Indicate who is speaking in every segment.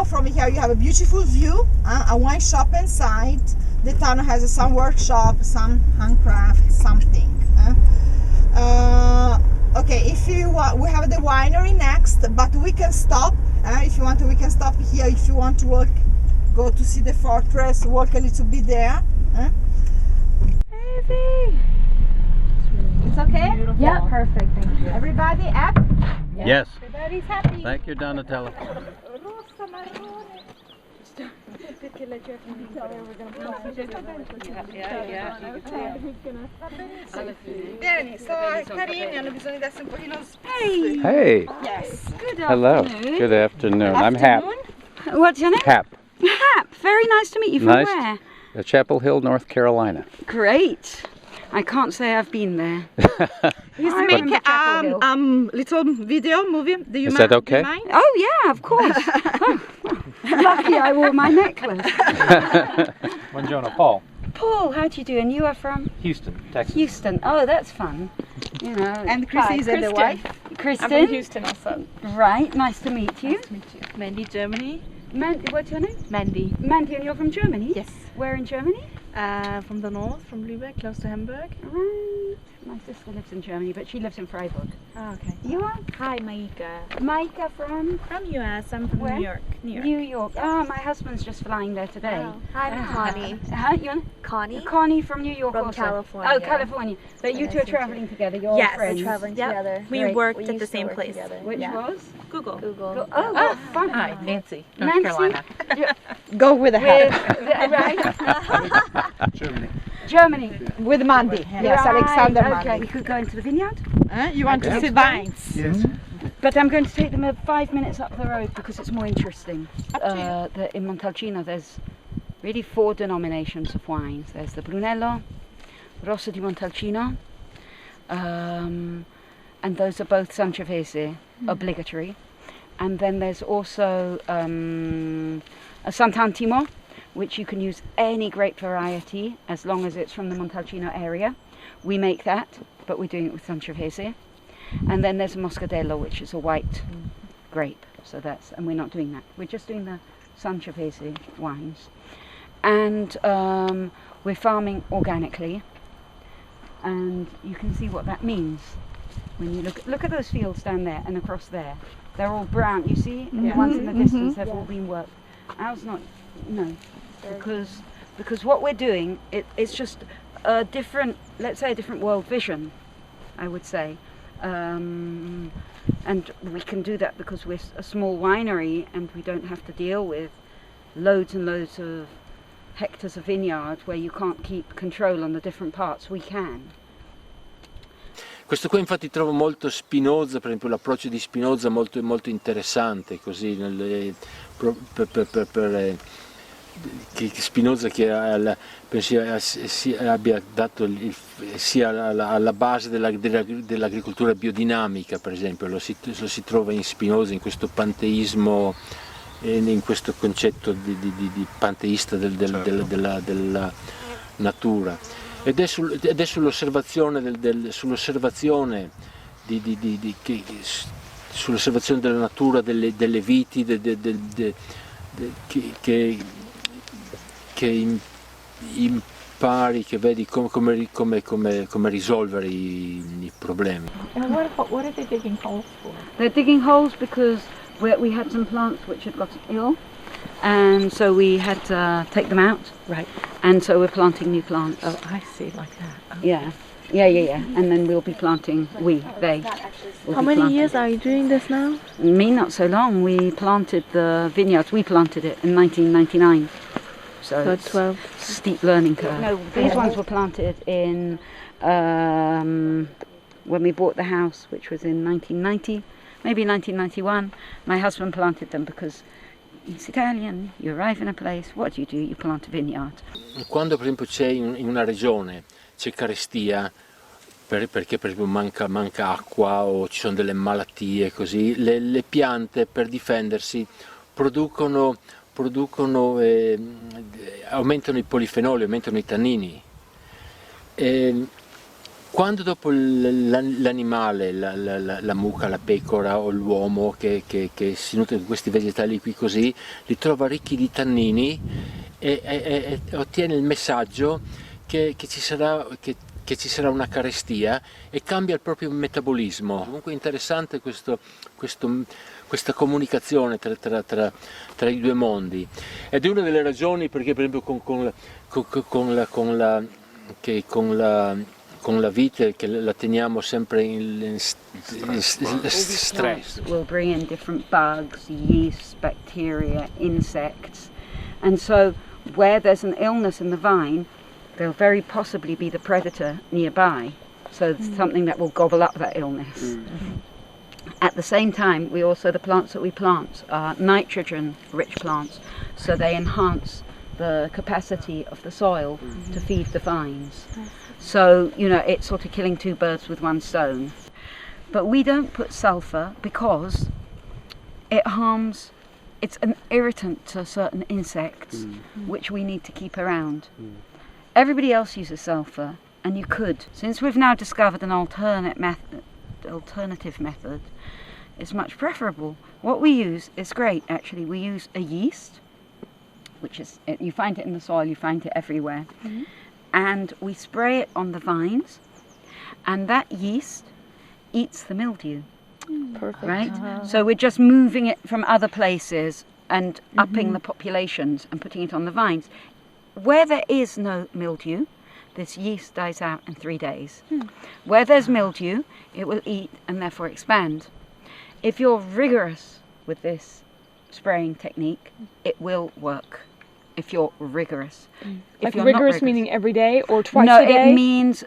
Speaker 1: now from here you have a beautiful view, a wine shop inside. The town has some workshop, some handcraft, something. Okay, if you want, we have the winery next, but we can stop. If you want to, we can stop here. If you want to walk, go to see the fortress, walk a little bit there. Easy. It's okay?
Speaker 2: Beautiful. Yeah, perfect, thank you.
Speaker 1: Everybody happy?
Speaker 3: Yes.
Speaker 1: Everybody's happy.
Speaker 3: Thank you, Donatella.
Speaker 1: Bene, sono carini, hanno bisogno di essere un pochino spessi.
Speaker 3: Hey.
Speaker 1: Yes.
Speaker 2: Good
Speaker 3: Hello.
Speaker 2: afternoon.
Speaker 3: Good afternoon. I'm Hap.
Speaker 2: What's your name?
Speaker 3: Hap.
Speaker 2: Hap. Very nice to meet you. From
Speaker 3: Nice.
Speaker 2: where?
Speaker 3: Chapel Hill, North Carolina.
Speaker 2: Great. I can't say I've been there.
Speaker 1: He's
Speaker 2: I
Speaker 1: making
Speaker 2: remember Chapel Hill.
Speaker 1: little video movie. Do you
Speaker 3: Is
Speaker 1: mind?
Speaker 3: that okay?
Speaker 1: Do you mind?
Speaker 2: Oh yeah, of course. Lucky I wore my necklace.
Speaker 4: Buongiorno, Paul.
Speaker 2: Paul, how do you do? And you are from
Speaker 4: Houston, Texas.
Speaker 2: Houston. Oh, that's fun. You know.
Speaker 1: And Chrissy is the wife.
Speaker 2: Kristen.
Speaker 5: I'm from Houston also.
Speaker 2: Right. Nice to meet you.
Speaker 5: Nice to meet you. Mandy, Germany.
Speaker 2: What's your name?
Speaker 5: Mandy.
Speaker 2: Mandy, and you're from Germany?
Speaker 5: Yes.
Speaker 2: Where in Germany?
Speaker 5: From the north, from Lübeck, close to Hamburg.
Speaker 2: Right. My sister lives in Germany, but she lives in Freiburg.
Speaker 5: Oh, okay.
Speaker 2: You are?
Speaker 5: Hi, Maika.
Speaker 2: Maika from?
Speaker 5: From US. I'm from
Speaker 2: Where?
Speaker 5: New York.
Speaker 2: New York. Ah, my husband's just flying there today.
Speaker 5: Oh.
Speaker 6: I'm Connie.
Speaker 2: You
Speaker 6: Connie?
Speaker 2: Connie from New York
Speaker 6: From
Speaker 2: also.
Speaker 6: California.
Speaker 2: Oh, California. But you two are traveling together. You're
Speaker 6: Yes,
Speaker 2: friends.
Speaker 6: we're traveling
Speaker 5: Yep.
Speaker 6: together.
Speaker 5: We
Speaker 2: Great.
Speaker 5: worked
Speaker 6: We
Speaker 5: at the
Speaker 6: used to
Speaker 5: same
Speaker 6: work
Speaker 5: place.
Speaker 6: together.
Speaker 2: Which
Speaker 6: Yeah.
Speaker 2: was?
Speaker 5: Google.
Speaker 6: Google.
Speaker 2: Oh, what fun.
Speaker 5: Hi, Nancy,
Speaker 2: Nancy?
Speaker 5: North Carolina.
Speaker 1: Go with the
Speaker 2: With,
Speaker 1: hat.
Speaker 2: right?
Speaker 4: Germany.
Speaker 2: Germany.
Speaker 1: With Mandy. Yes,
Speaker 2: Right,
Speaker 1: Alexander
Speaker 2: okay.
Speaker 1: Mandy.
Speaker 2: We could go into the vineyard.
Speaker 1: You want to
Speaker 4: Okay.
Speaker 1: see vines?
Speaker 4: Yes.
Speaker 2: But I'm going to take them 5 minutes up the road because it's more interesting. In Montalcino there's really 4 denominations of wines. There's the Brunello, Rosso di Montalcino, and those are both Sangiovese, obligatory. And then there's also a Sant'Antimo, which you can use any grape variety as long as it's from the Montalcino area. We make that, but we're doing it with Sangiovese. And then there's a Moscadello, which is a white grape. So and we're not doing that. We're just doing the Sangiovese wines. And we're farming organically. And you can see what that means when you look at those fields down there and across there. They're all brown. You see, the ones in the distance, they've all been worked. Ours not, no, because what we're doing, it's just a different, let's say a different world vision, I would say. And we can do that because we're a small winery and we don't have to deal with loads and loads of hectares of vineyard where you can't keep control on the different parts. We can.
Speaker 7: Questo qua infatti trovo molto Spinoza, per esempio l'approccio di Spinoza molto, molto interessante, così che Spinoza penso abbia dato sia alla base dell'agricoltura biodinamica, per esempio, lo si trova in Spinoza, in questo panteismo, in questo concetto di panteista della natura. Ed è sull'osservazione sull'osservazione della natura, delle viti, che impari, che vedi come risolvere i problemi.
Speaker 5: And what are they digging holes for?
Speaker 2: They're digging holes because we had some plants which had got ill, and so we had to take them out.
Speaker 5: Right.
Speaker 2: And so we're planting new plants.
Speaker 5: Oh, I see, like that. Okay.
Speaker 2: Yeah. And then we'll be planting, they will
Speaker 5: How
Speaker 2: be
Speaker 5: many
Speaker 2: planting.
Speaker 5: years are you doing this now?
Speaker 2: Me, not so long. We planted the vineyards, we planted it in 1999. So it's
Speaker 5: 12.
Speaker 2: steep learning curve. No, these ones were planted in, when we bought the house, which was in 1990, maybe 1991. My husband planted them because he's Italian, you arrive in a place, what do? You plant a vineyard.
Speaker 7: Quando per esempio c'è in una regione c'è carestia, perché per esempio manca acqua o ci sono delle malattie così, le piante per difendersi aumentano i polifenoli, aumentano i tannini. Quando dopo l'animale, la mucca, la pecora o l'uomo che si nutre di questi vegetali qui così, li trova ricchi di tannini e ottiene il messaggio che ci sarà una carestia e cambia il proprio metabolismo. Comunque è interessante questa comunicazione tra i due mondi, ed è una delle ragioni perché per esempio con la vite che la teniamo sempre in stress.
Speaker 2: Will bring in different bugs, yeast, bacteria, insects, and so where there's an illness in the vine, there'll very possibly be the predator nearby, so something that will gobble up that illness. At the same time, the plants that we plant are nitrogen-rich plants, so they enhance the capacity of the soil to feed the vines. So, it's sort of killing two birds with one stone. But we don't put sulfur because it's an irritant to certain insects, which we need to keep around. Everybody else uses sulfur, and you could. Since we've now discovered an alternative method, it's much preferable. What we use is great, actually. We use a yeast, which is, you find it in the soil, you find it everywhere. And we spray it on the vines, and that yeast eats the mildew.
Speaker 5: Perfect.
Speaker 2: Right? So we're just moving it from other places and upping the populations and putting it on the vines. Where there is no mildew, this yeast dies out in 3 days. Where there's mildew, it will eat and therefore expand. If you're rigorous with this spraying technique, it will work. If you're rigorous. If you're
Speaker 6: rigorous
Speaker 2: not
Speaker 6: meaning every day or twice a day?
Speaker 2: No, it means,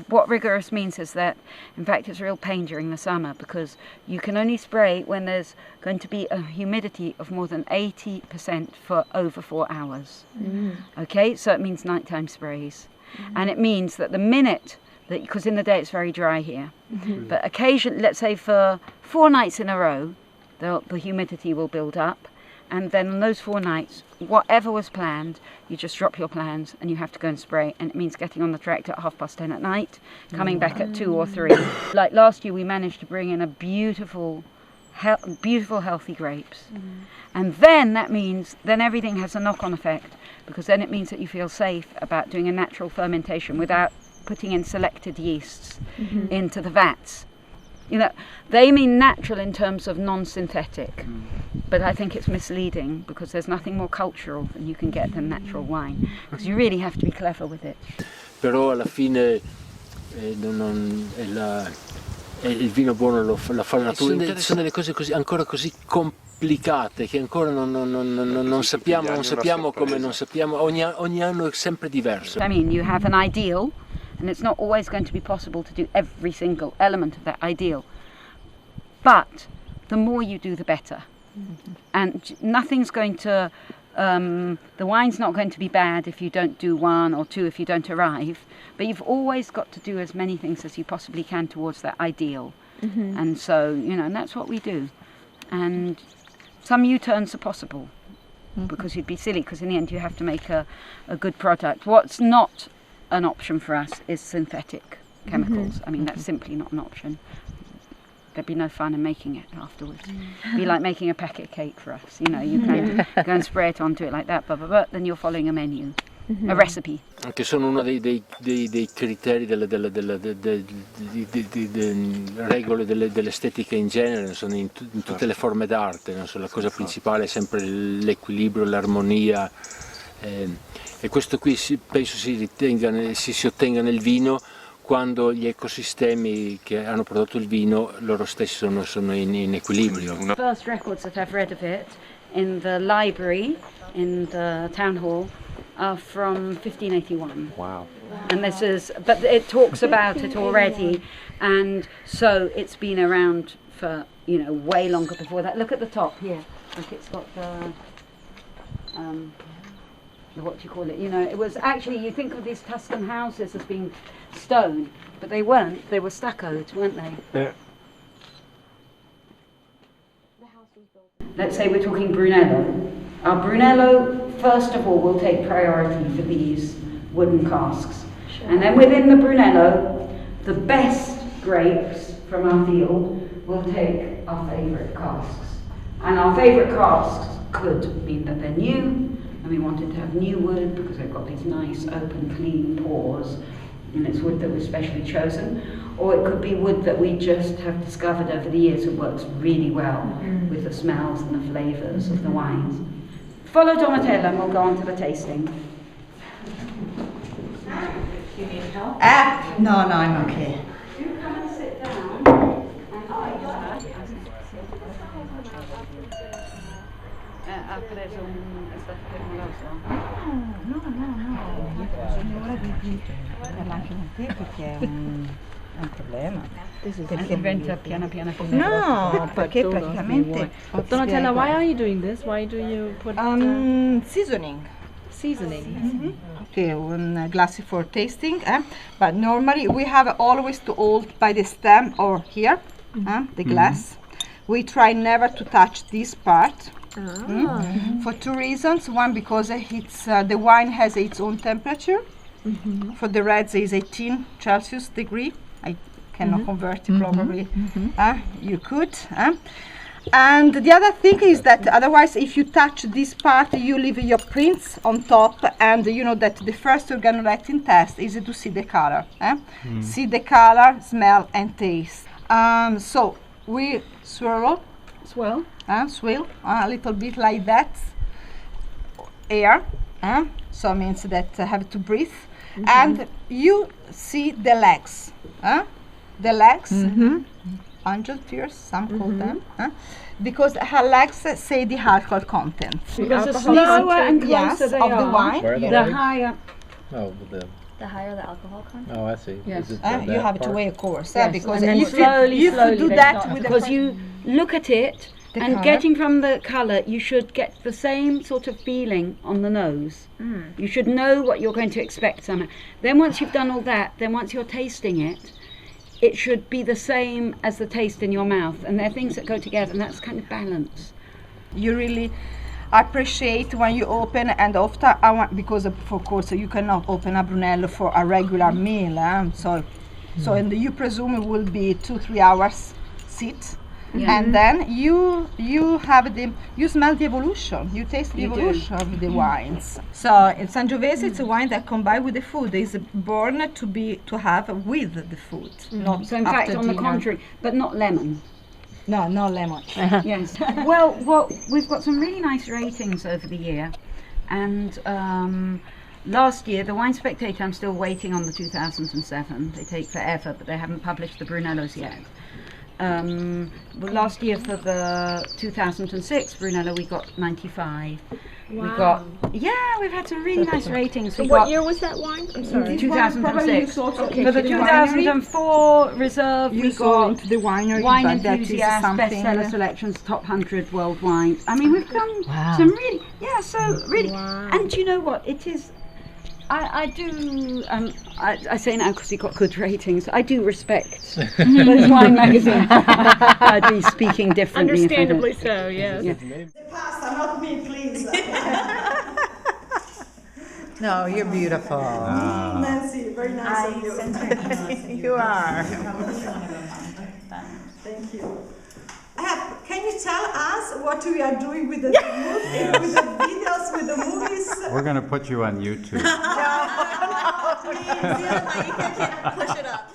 Speaker 2: what rigorous means is that, in fact, it's a real pain during the summer because you can only spray when there's going to be a humidity of more than 80% for over 4 hours. Okay, so it means nighttime sprays. And it means that the minute, because in the day it's very dry here, but occasionally, let's say for 4 nights in a row, the humidity will build up. And then on those 4 nights, whatever was planned, you just drop your plans and you have to go and spray. And it means getting on the tractor at 10:30 at night, coming back at 2 or 3. Like last year, we managed to bring in a beautiful, healthy grapes. And then that means, then everything has a knock-on effect, because then it means that you feel safe about doing a natural fermentation without putting in selected yeasts into the vats. They mean natural in terms of non-synthetic, but I think it's misleading because there's nothing more cultural than you can get than natural wine, because you really have to be clever with it.
Speaker 7: Però alla fine il vino buono la fa la natura. Ci sono delle cose ancora così complicate che ancora non sappiamo come, ogni anno è sempre diverso.
Speaker 2: I mean, you have an ideal, and it's not always going to be possible to do every single element of that ideal. But the more you do, the better. And nothing's going to, the wine's not going to be bad if you don't do 1 or 2 if you don't arrive. But you've always got to do as many things as you possibly can towards that ideal. And so, and that's what we do. And some U-turns are possible, because you'd be silly, because in the end you have to make a good product. What's not an option for us is synthetic chemicals. I mean, that's simply not an option. There'd be no fun in making it afterwards. It'd be like making a packet cake for us. You can go and spray it onto it like that, but then you're following a menu, a recipe.
Speaker 7: Che sono uno dei criteri delle regole dell'estetica in genere, sono in tutte le forme d'arte. La cosa principale è sempre l'equilibrio, l'armonia. E questo qui penso si ottenga nel vino quando gli ecosistemi che hanno prodotto il vino loro stessi sono in equilibrio.
Speaker 2: The first records that I've read of it in the library, in the town hall, are from 1581.
Speaker 4: Wow.
Speaker 2: And but it talks about it already, and so it's been around for, way longer before that. Look at the top here, like it's got the what do you call it? It was actually, you think of these Tuscan houses as being stone, but they weren't. They were stuccoed, weren't they?
Speaker 4: Yeah.
Speaker 2: Let's say we're talking Brunello. Our Brunello, first of all, will take priority for these wooden casks. And then within the Brunello, the best grapes from our field, we'll take our favourite casks. And our favourite casks could mean that they're new, and we wanted to have new wood because they've got these nice open clean pores, and it's wood that was specially chosen. Or it could be wood that we just have discovered over the years that works really well with the smells and the flavours of the wines. Follow Donatella and we'll go on to the tasting.
Speaker 5: Do you need help?
Speaker 1: No, I'm okay.
Speaker 2: You come and sit down. Ha preso è stato fermoloso.
Speaker 1: No. Signora di parla anche con te perché è un problema.
Speaker 2: Perché diventa piano piano.
Speaker 1: No, perché praticamente
Speaker 5: Donatella, why are you doing this? Why do you put
Speaker 1: seasoning.
Speaker 5: seasoning?
Speaker 1: Okay, one glass for tasting, but normally we have always to hold by the stem or here, the glass. We try never to touch this part. For two reasons. One, because it's the wine has its own temperature. For the reds is 18 Celsius degree. I cannot convert it probably. You could. And the other thing is that otherwise, if you touch this part, you leave your prints on top, and you know that the first organoleptin test is to see the color. See the color, smell, and taste. So we swirl.
Speaker 2: Swirl.
Speaker 1: Swirl a little bit like that. Air. So means that have to breathe. And you see the legs. The legs. Angel tears, some call them. Because her legs say the alcohol content.
Speaker 2: Because the slower and closer
Speaker 1: Yes,
Speaker 2: they
Speaker 1: of the
Speaker 2: are,
Speaker 1: wine.
Speaker 4: Where are the
Speaker 2: the
Speaker 4: legs?
Speaker 2: higher.
Speaker 4: Oh,
Speaker 5: The higher the alcohol content?
Speaker 4: oh, I see.
Speaker 2: Yes.
Speaker 4: Is it
Speaker 1: You
Speaker 4: that
Speaker 1: have to
Speaker 4: part?
Speaker 1: weigh, of course,
Speaker 2: Yes,
Speaker 1: because
Speaker 2: and then
Speaker 1: if
Speaker 2: slowly
Speaker 1: you do
Speaker 2: they
Speaker 1: that
Speaker 2: start,
Speaker 1: with
Speaker 2: because you look at it
Speaker 1: The
Speaker 2: and
Speaker 1: colour.
Speaker 2: getting from the colour, you should get the same sort of feeling on the nose. You should know what you're going to expect somehow. Then once you've done all that, then once you're tasting it, it should be the same as the taste in your mouth, and they're things that go together, and that's kind of balance.
Speaker 1: you really appreciate when you open, and often I want, because of course you cannot open a Brunello for a regular meal, so and you presume it will be 2-3 hours sit. And then you have you smell the evolution, you taste the evolution of the wines. So in Sangiovese it's a wine that combined with the food is born to have with the food, not
Speaker 2: So in fact,
Speaker 1: after
Speaker 2: on the
Speaker 1: dinner.
Speaker 2: contrary, but not lemon.
Speaker 1: No lemon.
Speaker 2: Yes. Well, we've got some really nice ratings over the year, and last year, the Wine Spectator, I'm still waiting on the 2007. They take forever, but they haven't published the Brunellos yet. Well, last year for the 2006 Brunello, we got 95. We got, we've had some really nice ratings. We
Speaker 5: What
Speaker 2: got
Speaker 5: year was that wine? I'm sorry.
Speaker 2: 2006. For the
Speaker 1: to the
Speaker 2: 2004 reserve, we
Speaker 1: saw
Speaker 2: got
Speaker 1: into the winery,
Speaker 2: Wine
Speaker 1: but that is
Speaker 2: Enthusiast,
Speaker 1: something.
Speaker 2: bestseller selections, top 100 world wines. I mean, we've done some really, and do you know what? It is, I do, I say now because we got good ratings, I do respect those wine magazines. I'd be speaking differently.
Speaker 6: Understandably so, yes.
Speaker 2: Yeah.
Speaker 1: The pasta, not me, please.
Speaker 8: No, you're beautiful.
Speaker 1: Nancy, very nice of you.
Speaker 8: You are.
Speaker 1: Thank you. Can you tell us what we are doing with the movie, with the videos, with the movies?
Speaker 3: We're going to put you on YouTube.
Speaker 8: Please, push it up.